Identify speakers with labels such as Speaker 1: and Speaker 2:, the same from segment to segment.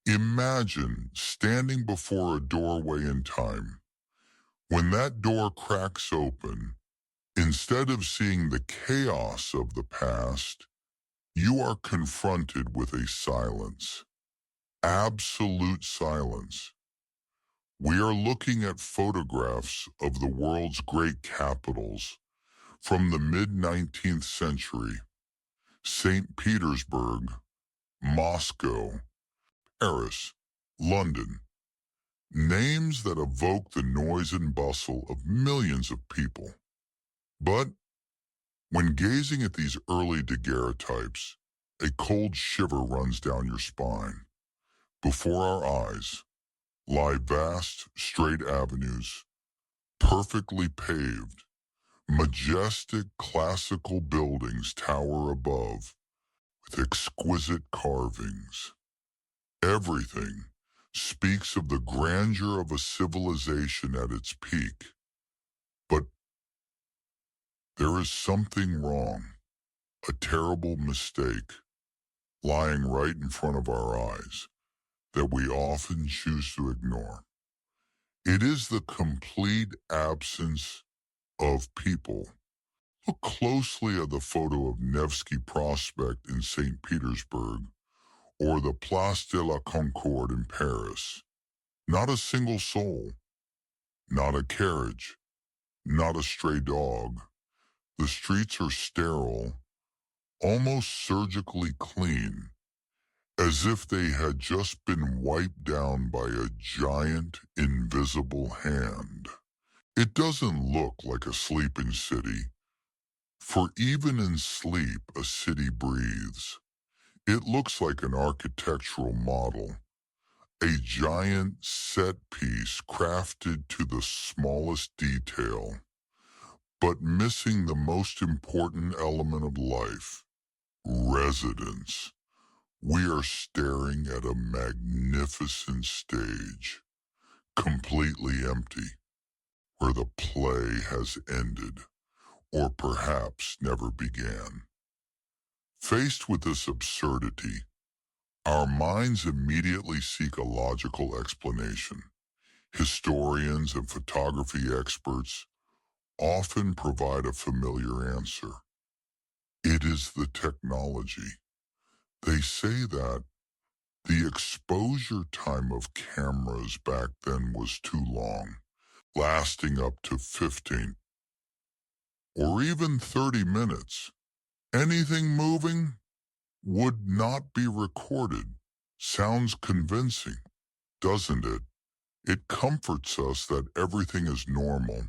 Speaker 1: Imagine standing before a doorway in time. When that door cracks open, instead of seeing the chaos of the past, you are confronted with a silence, absolute silence. We are looking at photographs of the world's great capitals from the mid-19th century: St. Petersburg, Moscow, Paris, London. Names that evoke the noise and bustle of millions of people. But when gazing at these early daguerreotypes, a cold shiver runs down your spine. Before our eyes lie vast, straight avenues, perfectly paved. Majestic classical buildings tower above with exquisite carvings. Everything speaks of the grandeur of a civilization at its peak. But there is something wrong, a terrible mistake, lying right in front of our eyes that we often choose to ignore. It is the complete absence of people. Look closely at the photo of Nevsky Prospect in St. Petersburg or the Place de la Concorde in Paris. Not a single soul, not a carriage, not a stray dog. The streets are sterile, almost surgically clean, as if they had just been wiped down by a giant, invisible hand. It doesn't look like a sleeping city, for even in sleep a city breathes. It looks like an architectural model, a giant set piece crafted to the smallest detail, but missing the most important element of life: residence. We are staring at a magnificent stage, completely empty, where the play has ended, or perhaps never began. Faced with this absurdity, our minds immediately seek a logical explanation. Historians and photography experts often provide a familiar answer. It is the technology. They say that the exposure time of cameras back then was too long, lasting up to 15 or even 30 minutes. Anything moving would not be recorded. Sounds convincing, doesn't it? It comforts us that everything is normal,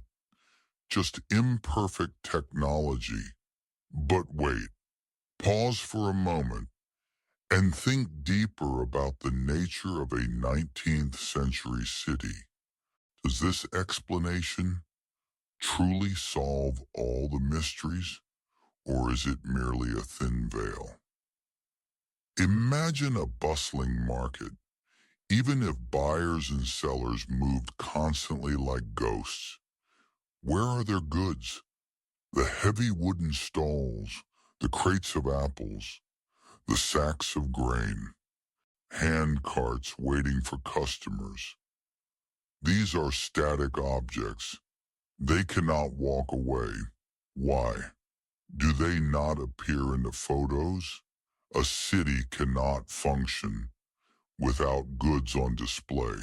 Speaker 1: just imperfect technology. But wait, pause for a moment and think deeper about the nature of a 19th century city. Does this explanation truly solve all the mysteries, or is it merely a thin veil? Imagine a bustling market. Even if buyers and sellers moved constantly like ghosts, where are their goods? The heavy wooden stalls, the crates of apples, the sacks of grain, hand carts waiting for customers. These are static objects. They cannot walk away. Why? Do they not appear in the photos? A city cannot function without goods on display.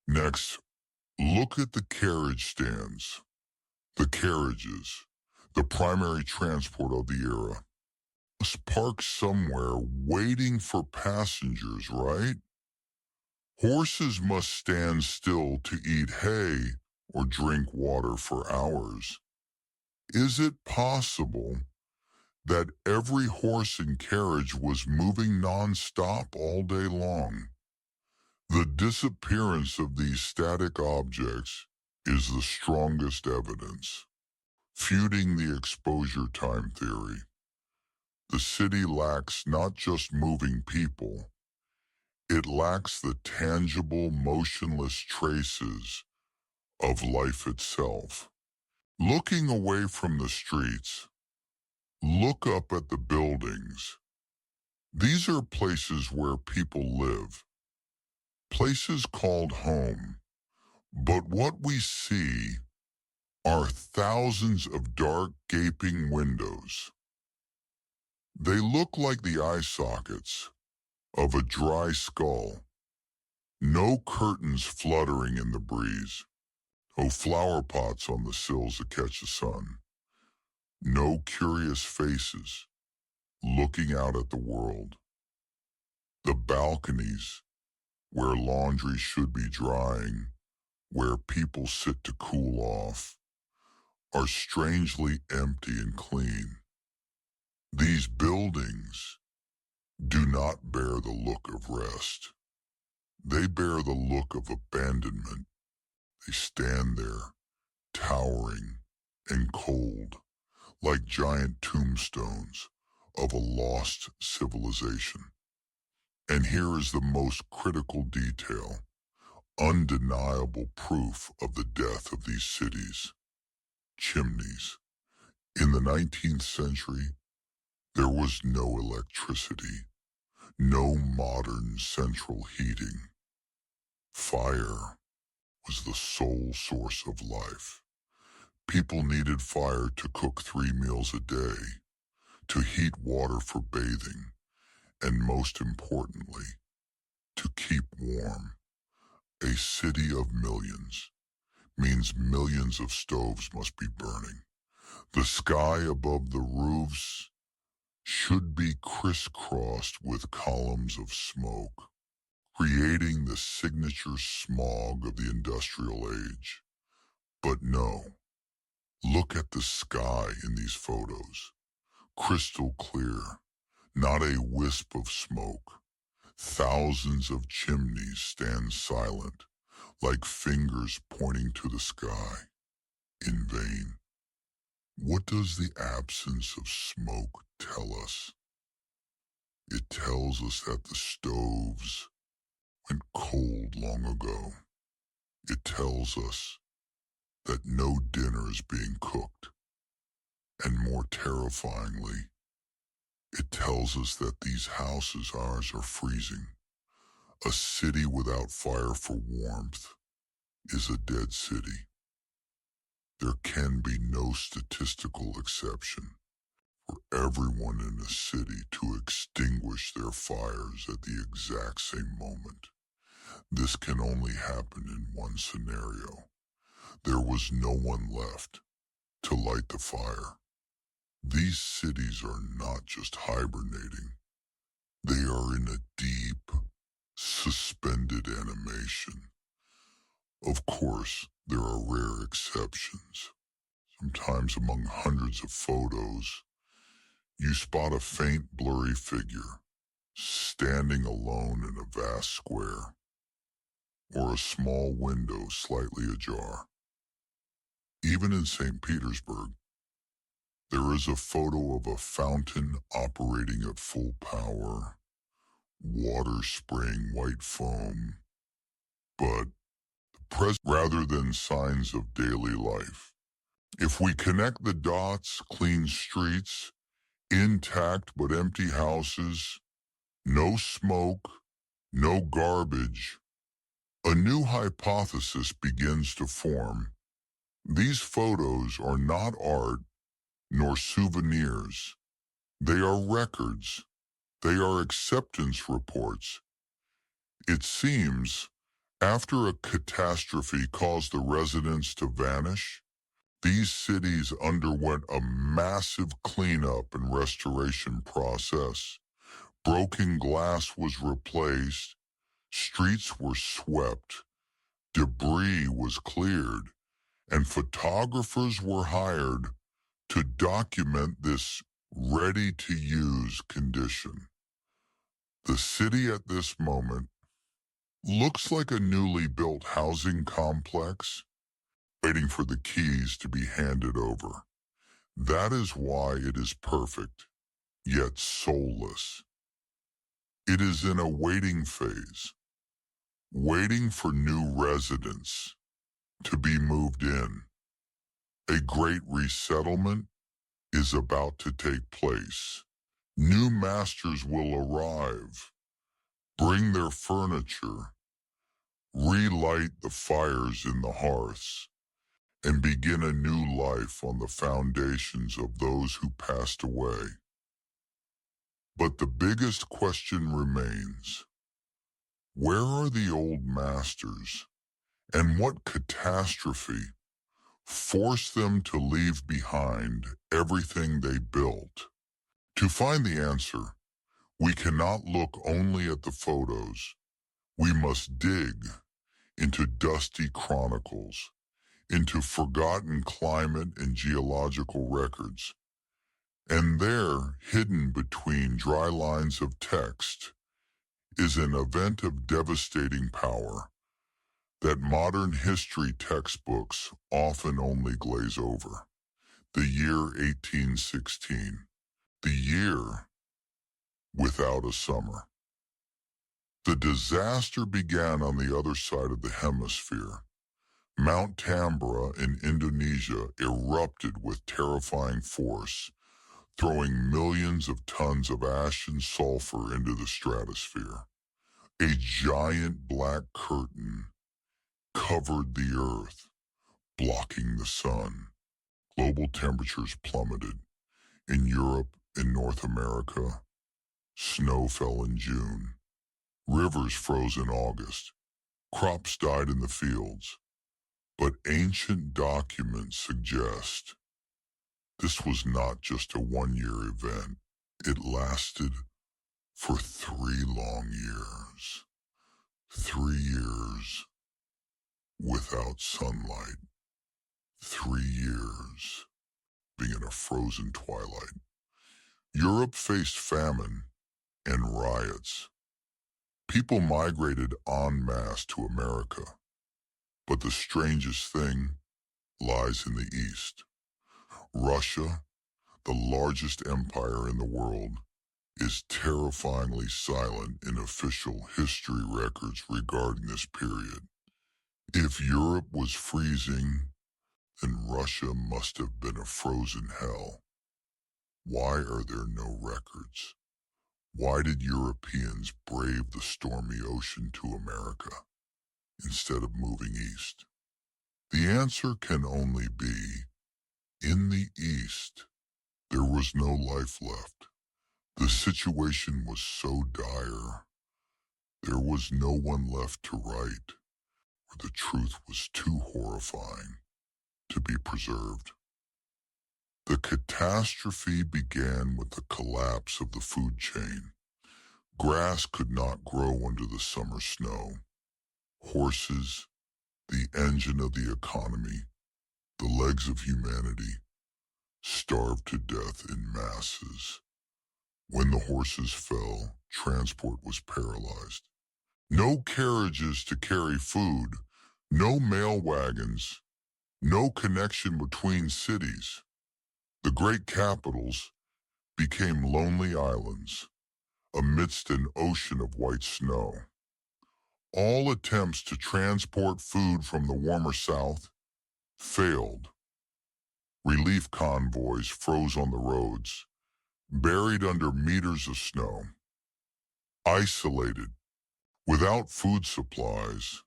Speaker 1: Next, look at the carriage stands. The carriages, the primary transport of the era, must park somewhere waiting for passengers, right? Horses must stand still to eat hay or drink water for hours. Is it possible that every horse and carriage was moving non-stop all day long? The disappearance of these static objects is the strongest evidence. Futing the exposure time theory, the city lacks not just moving people, it lacks the tangible, motionless traces of life itself. Looking away from the streets, look up at the buildings. These are places where people live, places called home, but what we see are thousands of dark, gaping windows. They look like the eye sockets of a dry skull. No curtains fluttering in the breeze. No flower pots on the sills that catch the sun. No curious faces looking out at the world. The balconies where laundry should be drying, where people sit to cool off, are strangely empty and clean. These buildings do not bear the look of rest. They bear the look of abandonment. They stand there, towering and cold, like giant tombstones of a lost civilization. And here is the most critical detail, undeniable proof of the death of these cities: chimneys. In the 19th century, there was no electricity, no modern central heating. Fire was the sole source of life. People needed fire to cook 3 meals a day, to heat water for bathing, and most importantly, to keep warm. A city of millions means millions of stoves must be burning. The sky above the roofs should be crisscrossed with columns of smoke, creating the signature smog of the industrial age. But no, look at the sky in these photos. Crystal clear, not a wisp of smoke. Thousands of chimneys stand silent, like fingers pointing to the sky, in vain. What does the absence of smoke tell us? It tells us that the stoves went cold long ago. It tells us that no dinner is being cooked. And more terrifyingly, it tells us that these houses ours are freezing. A city without fire for warmth is a dead city. There can be no statistical exception for everyone in a city to extinguish their fires at the exact same moment. This can only happen in one scenario. There was no one left to light the fire. These cities are not just hibernating. They are in a deep, suspended animation. Of course, there are rare exceptions. Sometimes among hundreds of photos, you spot a faint, blurry figure standing alone in a vast square, or a small window slightly ajar. Even in St. Petersburg, there is a photo of a fountain operating at full power, water spraying white foam, but rather than signs of daily life. If we connect the dots, clean streets, intact but empty houses, no smoke, no garbage, a new hypothesis begins to form. These photos are not art nor souvenirs. They are records. They are acceptance reports. It seems, after a catastrophe caused the residents to vanish, these cities underwent a massive cleanup and restoration process. Broken glass was replaced, streets were swept, debris was cleared, and photographers were hired to document this ready-to-use condition. The city at this moment looks like a newly built housing complex, waiting for the keys to be handed over. That is why it is perfect, yet soulless. It is in a waiting phase, waiting for new residents to be moved in. A great resettlement is about to take place. New masters will arrive, bring their furniture, relight the fires in the hearths, and begin a new life on the foundations of those who passed away. But the biggest question remains: where are the old masters, and what catastrophe forced them to leave behind everything they built? To find the answer, we cannot look only at the photos. We must dig into dusty chronicles, into forgotten climate and geological records. And there, hidden between dry lines of text, is an event of devastating power that modern history textbooks often only glaze over. The year 1816, the year without a summer. The disaster began on the other side of the hemisphere. Mount Tambora in Indonesia erupted with terrifying force, throwing millions of tons of ash and sulfur into the stratosphere. A giant black curtain covered the earth, blocking the sun. Global temperatures plummeted. In Europe and North America, snow fell in June. Rivers froze in August. Crops died in the fields. But ancient documents suggest this was not just a one-year event. It lasted for 3 long years. 3 years without sunlight. 3 years being in a frozen twilight. Europe faced famine and riots. People migrated en masse to America. But the strangest thing lies in the East. Russia, the largest empire in the world, is terrifyingly silent in official history records regarding this period. If Europe was freezing, then Russia must have been a frozen hell. Why are there no records? Why did Europeans brave the stormy ocean to America instead of moving east? The answer can only be, in the East, there was no life left. The situation was so dire, there was no one left to write, or the truth was too horrifying to be preserved. The catastrophe began with the collapse of the food chain. Grass could not grow under the summer snow. Horses, the engine of the economy, the legs of humanity, starved to death in masses. When the horses fell, transport was paralyzed. No carriages to carry food, no mail wagons, no connection between cities. The great capitals became lonely islands amidst an ocean of white snow. All attempts to transport food from the warmer south failed. Relief convoys froze on the roads, buried under meters of snow. Isolated, without food supplies,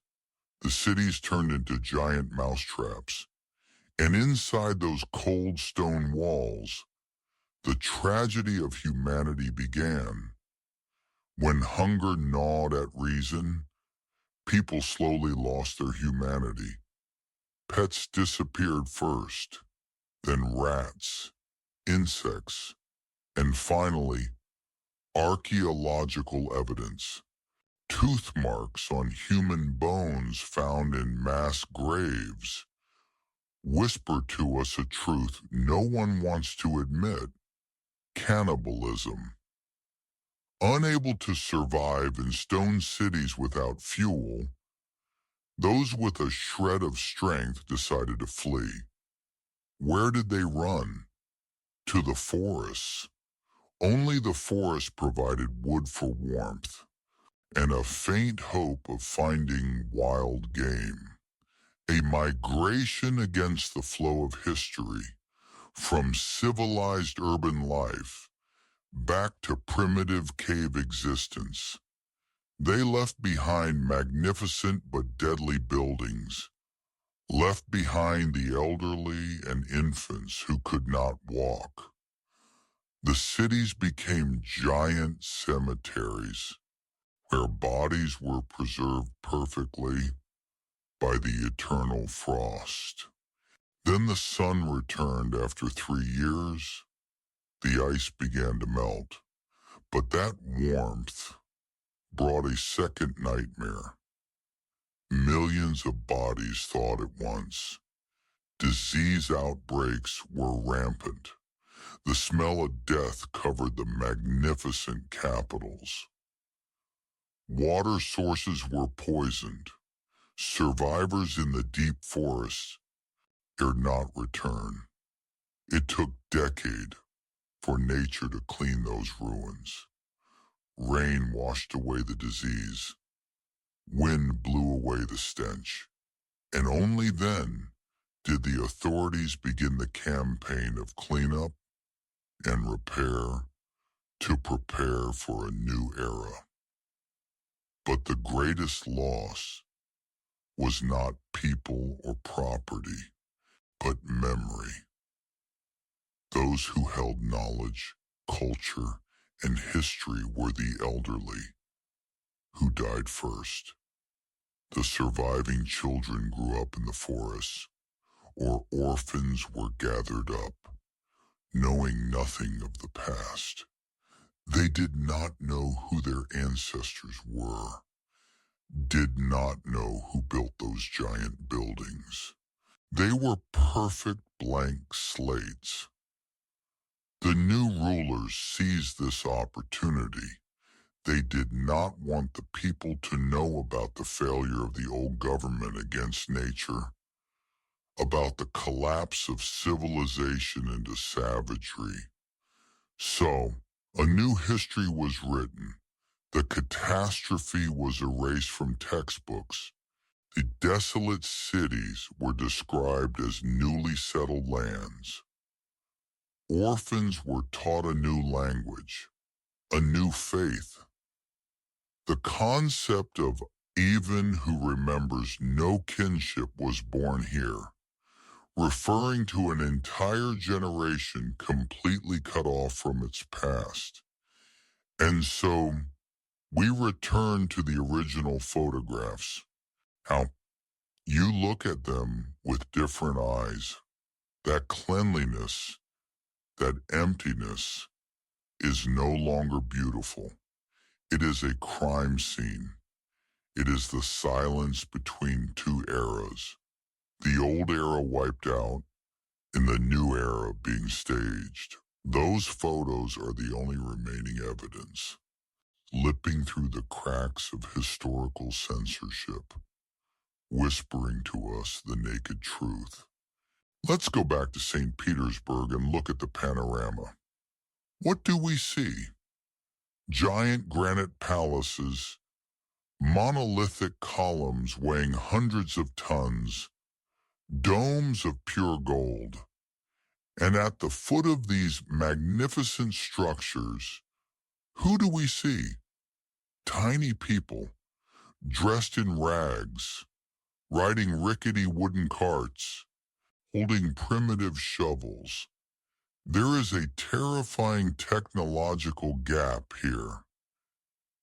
Speaker 1: the cities turned into giant mousetraps. And inside those cold stone walls, the tragedy of humanity began. When hunger gnawed at reason, people slowly lost their humanity. Pets disappeared first, then rats, insects, and finally, archaeological evidence. Tooth marks on human bones found in mass graves whisper to us a truth no one wants to admit: cannibalism. Unable to survive in stone cities without fuel, those with a shred of strength decided to flee. Where did they run? To the forests. Only the forest provided wood for warmth and a faint hope of finding wild game. A migration against the flow of history, from civilized urban life back to primitive cave existence. They left behind magnificent but deadly buildings, left behind the elderly and infants who could not walk. The cities became giant cemeteries where bodies were preserved perfectly by the eternal frost. Then the sun returned after 3 years. The ice began to melt, but that warmth brought a second nightmare. Millions of bodies thawed at once. Disease outbreaks were rampant. The smell of death covered the magnificent capitals. Water sources were poisoned. Survivors in the deep forests dared not return. It took decades for nature to clean those ruins. Rain washed away the disease. Wind blew away the stench. And only then did the authorities begin the campaign of cleanup and repair to prepare for a new era. But the greatest loss was not people or property, but memory. Those who held knowledge, culture, and history were the elderly, who died first. The surviving children grew up in the forests, or orphans were gathered up, knowing nothing of the past. They did not know who their ancestors were, did not know who built those giant buildings. They were perfect blank slates. The new rulers seized this opportunity. They did not want the people to know about the failure of the old government against nature, about the collapse of civilization into savagery. So, a new history was written. The catastrophe was erased from textbooks. The desolate cities were described as newly settled lands. Orphans were taught a new language, a new faith. The concept of even who remembers no kinship was born here, referring to an entire generation completely cut off from its past. And so, we return to the original photographs. Now, you look at them with different eyes. That cleanliness, that emptiness is no longer beautiful. It is a crime scene. It is the silence between two eras. The old era wiped out and the new era being staged. Those photos are the only remaining evidence, slipping through the cracks of historical censorship, whispering to us the naked truth. Let's go back to St. Petersburg and look at the panorama. What do we see? Giant granite palaces, monolithic columns weighing hundreds of tons, domes of pure gold. And at the foot of these magnificent structures, who do we see? Tiny people, dressed in rags, riding rickety wooden carts, holding primitive shovels. There is a terrifying technological gap here.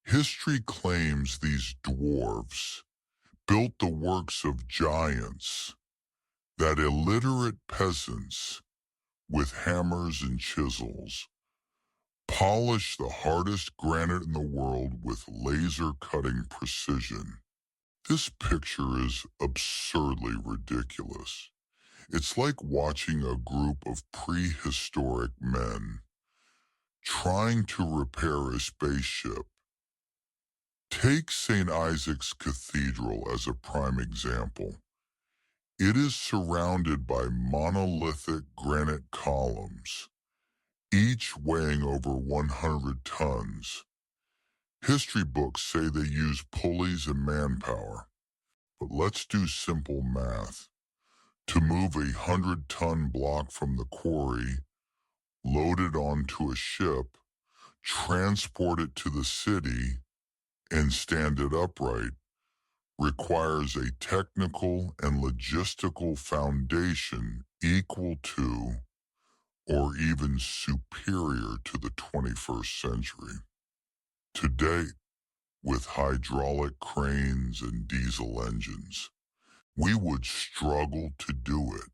Speaker 1: History claims these dwarves built the works of giants, that illiterate peasants with hammers and chisels polish the hardest granite in the world with laser-cutting precision. This picture is absurdly ridiculous. It's like watching a group of prehistoric men trying to repair a spaceship. Take St. Isaac's Cathedral as a prime example. It is surrounded by monolithic granite columns, each weighing over 100 tons. History books say they use pulleys and manpower, but let's do simple math. To move a 100-ton block from the quarry, load it onto a ship, transport it to the city, and stand it upright requires a technical and logistical foundation equal to or even superior to the 21st century. Today, with hydraulic cranes and diesel engines, we would struggle to do it.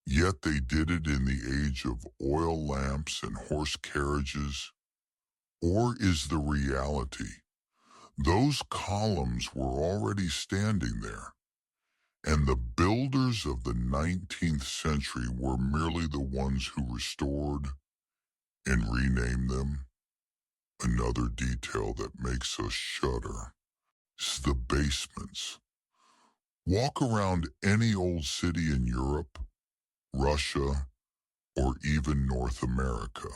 Speaker 1: Yet they did it in the age of oil lamps and horse carriages. Or is the reality those columns were already standing there, and the builders of the 19th century were merely the ones who restored and renamed them? Another detail that makes us shudder is the basements. Walk around any old city in Europe, Russia, or even North America.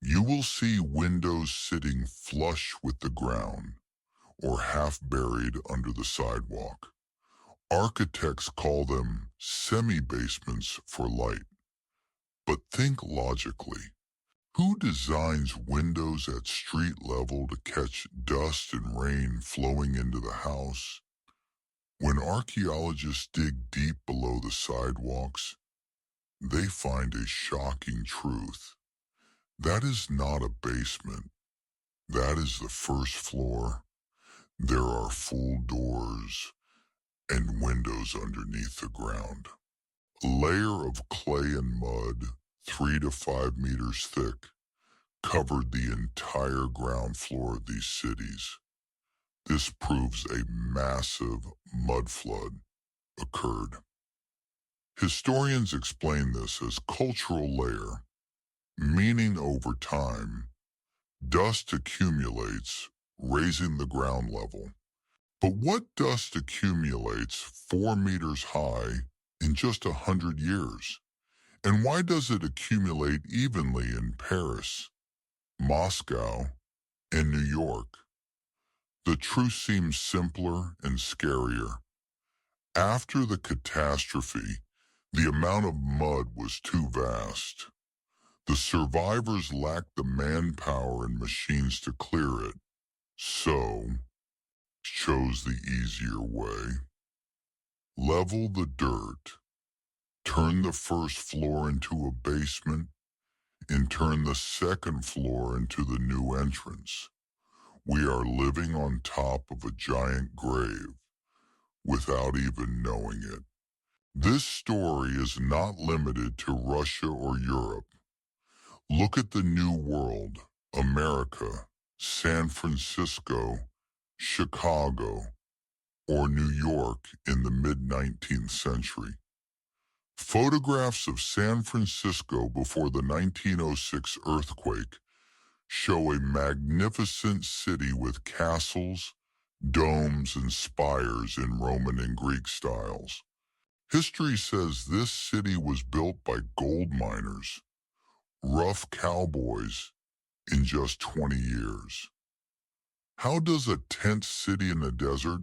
Speaker 1: You will see windows sitting flush with the ground or half buried under the sidewalk. Architects call them semi-basements for light. But think logically. Who designs windows at street level to catch dust and rain flowing into the house? When archaeologists dig deep below the sidewalks, they find a shocking truth. That is not a basement. That is the first floor. There are full doors and windows underneath the ground. A layer of clay and mud, 3 to 5 meters thick, covered the entire ground floor of these cities. This proves a massive mud flood occurred. Historians explain this as cultural layer, meaning over time, dust accumulates, raising the ground level. But what dust accumulates 4 meters high in just 100 years? And why does it accumulate evenly in Paris, Moscow, and New York? The truth seems simpler and scarier. After the catastrophe, the amount of mud was too vast. The survivors lacked the manpower and machines to clear it, so chose the easier way. Level the dirt, turn the first floor into a basement, and turn the second floor into the new entrance. We are living on top of a giant grave without even knowing it. This story is not limited to Russia or Europe. Look at the New World, America, San Francisco, Chicago, or New York in the mid-19th century. Photographs of San Francisco before the 1906 earthquake show a magnificent city with castles, domes, and spires in Roman and Greek styles. History says this city was built by gold miners, rough cowboys, in just 20 years. How does a tent city in the desert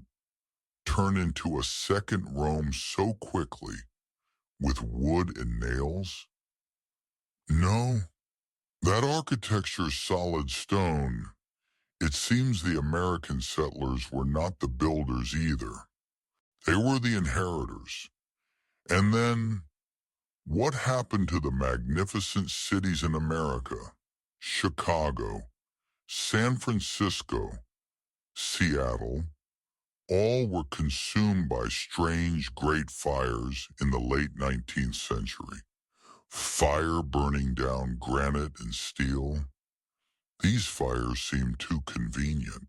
Speaker 1: turn into a second Rome so quickly with wood and nails? No, that architecture is solid stone. It seems the American settlers were not the builders either. They were the inheritors. And then, what happened to the magnificent cities in America? Chicago, San Francisco, Seattle, all were consumed by strange great fires in the late 19th century. Fire burning down granite and steel. These fires seemed too convenient.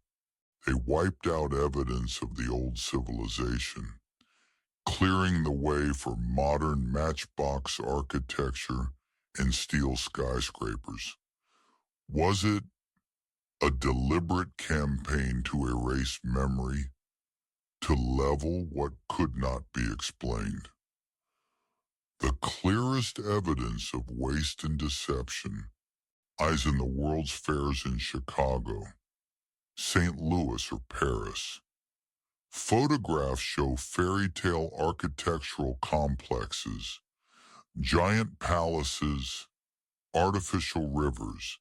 Speaker 1: They wiped out evidence of the old civilization, clearing the way for modern matchbox architecture and steel skyscrapers. Was it a deliberate campaign to erase memory, to level what could not be explained? The clearest evidence of waste and deception lies in the World's Fairs in Chicago, St. Louis, or Paris. Photographs show fairy tale architectural complexes, giant palaces, artificial rivers,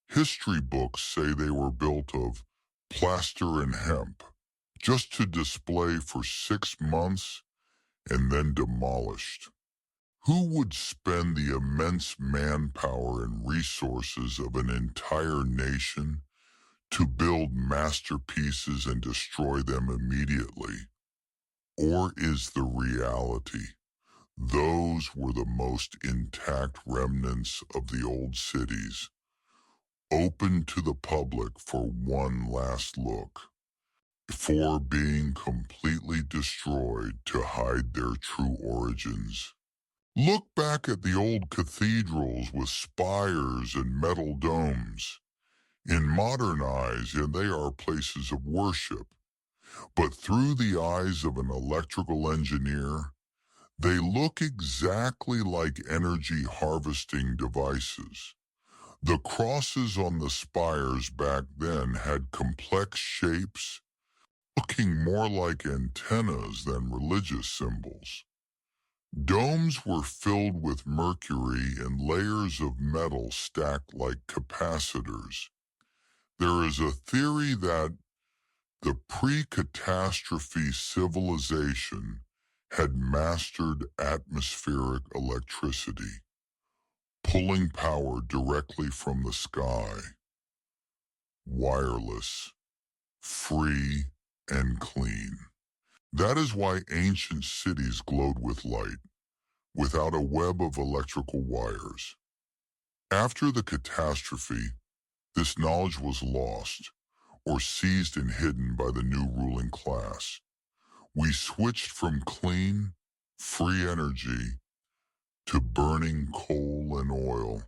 Speaker 1: History books say they were built of plaster and hemp, just to display for 6 months and then demolished. Who would spend the immense manpower and resources of an entire nation to build masterpieces and destroy them immediately? Or is the reality those were the most intact remnants of the old cities, open to the public for one last look, before being completely destroyed to hide their true origins? Look back at the old cathedrals with spires and metal domes. In modern eyes, and they are places of worship, but through the eyes of an electrical engineer, they look exactly like energy harvesting devices. The crosses on the spires back then had complex shapes, looking more like antennas than religious symbols. Domes were filled with mercury and layers of metal stacked like capacitors. There is a theory that the pre-catastrophe civilization had mastered atmospheric electricity, pulling power directly from the sky, wireless, free, and clean. That is why ancient cities glowed with light, without a web of electrical wires. After the catastrophe, this knowledge was lost, or seized and hidden by the new ruling class. We switched from clean, free energy to burning coal and oil,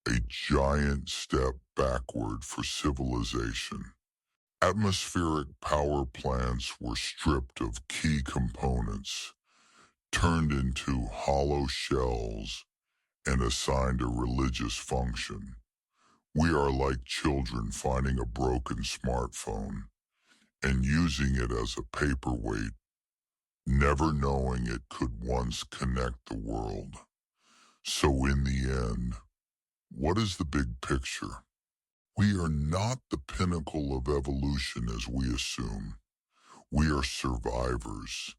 Speaker 1: a giant step backward for civilization. Atmospheric power plants were stripped of key components, turned into hollow shells, and assigned a religious function. We are like children finding a broken smartphone and using it as a paperweight, never knowing it could once connect the world. So in the end, what is the big picture? We are not the pinnacle of evolution as we assume. We are survivors,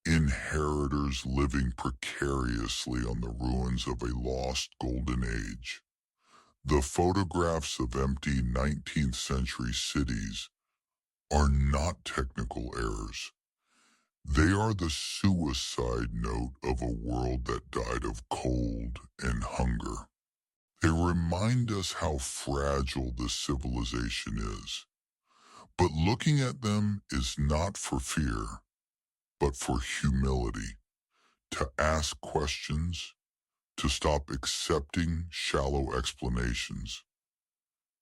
Speaker 1: inheritors living precariously on the ruins of a lost golden age. The photographs of empty 19th century cities are not technical errors. They are the suicide note of a world that died of cold and hunger. They remind us how fragile this civilization is. But looking at them is not for fear, but for humility, to ask questions, to stop accepting shallow explanations.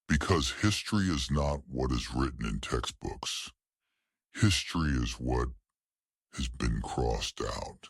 Speaker 1: Because history is not what is written in textbooks. History is what has been crossed out.